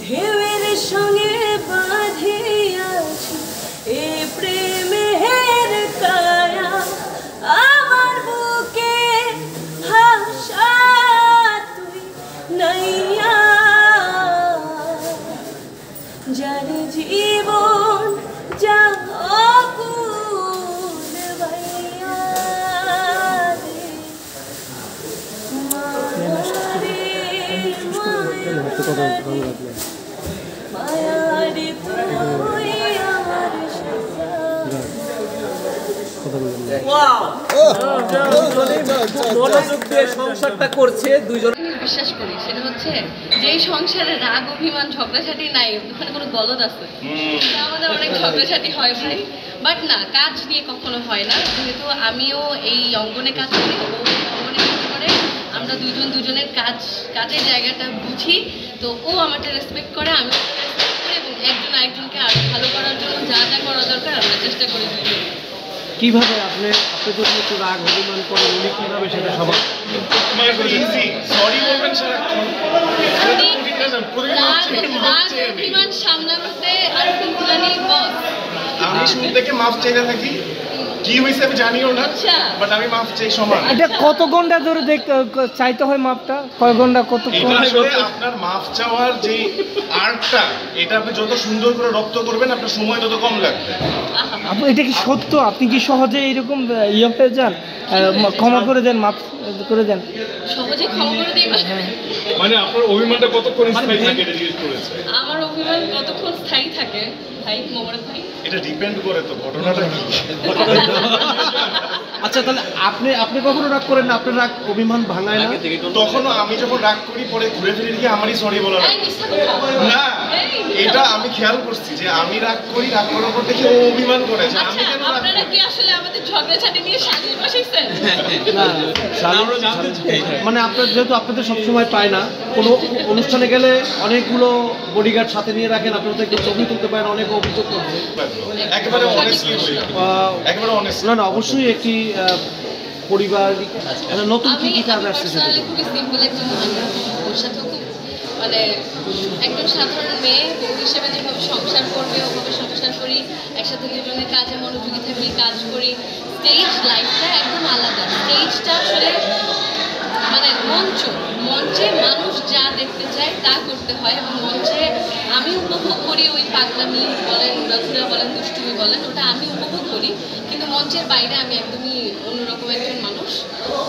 ঢেউয়ের সঙ্গে বাঁধিয়াছি এ প্রেমের কায়া আমার বুকে ভাষা তুই নাইয়া যার জীবন যা অকুল ভাইয়া রে মায়ারে তুই আমার মনোযোগ দিয়ে সংসারটা করছে দুইজন। বিশ্বাস করি সেটা হচ্ছে যে সংসারে রাগ অভিমান ঝগড়াঝাটি নাই ওখানে কোনো গলদ আছে। আমাদের অনেক ঝগড়াঝাটি হয় ভাই, বাট না কাজ নিয়ে কখনো হয় না। যেহেতু আমিও এই অঙ্গনে কাজ করি, ও অঙ্গনে কাজ করে, আমরা দুজন দুজনের কাজের জায়গাটা বুঝি। তো ও আমাকে রেসপেক্ট করে, আমি ওকে রেসপেক্ট করি, এবং একজন আরেকজনকে আরো ভালো করার জন্য যা যা করা দরকার আমরা চেষ্টা করি দুজন। কিভাবে আপনি যদি একটু রাগ অভিমান করেন উনি কিভাবে সেটা সবার অভিমান সামলানোতে আর আমি শুরু থেকে মাফ চাইতে থাকি, কি হয়েছে আমি জানিও না, বাট আমি মাফ চাই সমান। এটা কত ঘন্টা ধরে চাইতে হয় মাপটা? কয় ঘন্টা কত? আপনার মাফ চাওয়ার যে আর্টটা, এটা আপনি যত সুন্দর করে রপ্ত করবেন আপনার সময় তত কম লাগবে। এটা কি সত্য? আপনি কি সহজে এরকম ইয়ে হয়ে যান, ক্ষমা করে দেন, মাফ করে দেন? সহজে ক্ষমা করে দিই মানে আপনার অভিমানটা কতক্ষণ স্থায়ী থাকে এটা জিজ্ঞেস করেছে। আমার অভিমান কতক্ষণ স্থায়ী থাকে ভাই, মোবারক ভাই? এটা ডিপেন্ড করে তো ঘটনাটা কি। আচ্ছা তাহলে আপনি কখনো রাগ করেন না? আপনার রাগ অভিমান ভাঙায় না? তখনও আমি যখন রাগ করি পরে ঘুরে ফিরে গিয়ে আমারই সরি বলা না, এটা আমি খেয়াল করছি যে আমি রাগ করি, রাগ করার পর দেখি ও অভিমান করেছে। আমি কেন রাগ? আপনারা কি আসলে আমাদের ঝগড়াঝাটি নিয়ে সাজিয়ে বসাইছেন? মানে আপনার যেহেতু আপনাদের সবসময় পায় না, কোনো অনুষ্ঠানে গেলে অনেকগুলো বডিগার্ড সাথে নিয়ে রাখেন, আপনারা তো একটু ছবি তুলতে পারেন, অনেক অভিযোগ করছে। একেবারে অনেস্টলি একেবারে অনেস্ট না অবশ্যই একটি পারিবারিক নতুন কি কাজ আসছে সেটা খুবই সিম্পল একজন মানুষ, ওর সাথে খুব মানে একজন সাধারণ মেয়ে বউ হিসেবে যেভাবে সংসার করবে ওভাবে সংসার করি, একসাথে দুজনের কাজে মনোযোগী থাকি, কাজ করি। স্টেজ লাইফটা একদম আলাদা। স্টেজটা আসলে মানে মঞ্চে মানুষ যা দেখতে চায় তা করতে হয়, এবং মঞ্চে আমি উপভোগ করি ওই পাগলামি বলেন, উড়াধুরা বলেন, দুষ্টুমি বলেন, ওটা আমি উপভোগ করি, কিন্তু মঞ্চের বাইরে আমি একদমই অন্যরকম একজন মানুষ।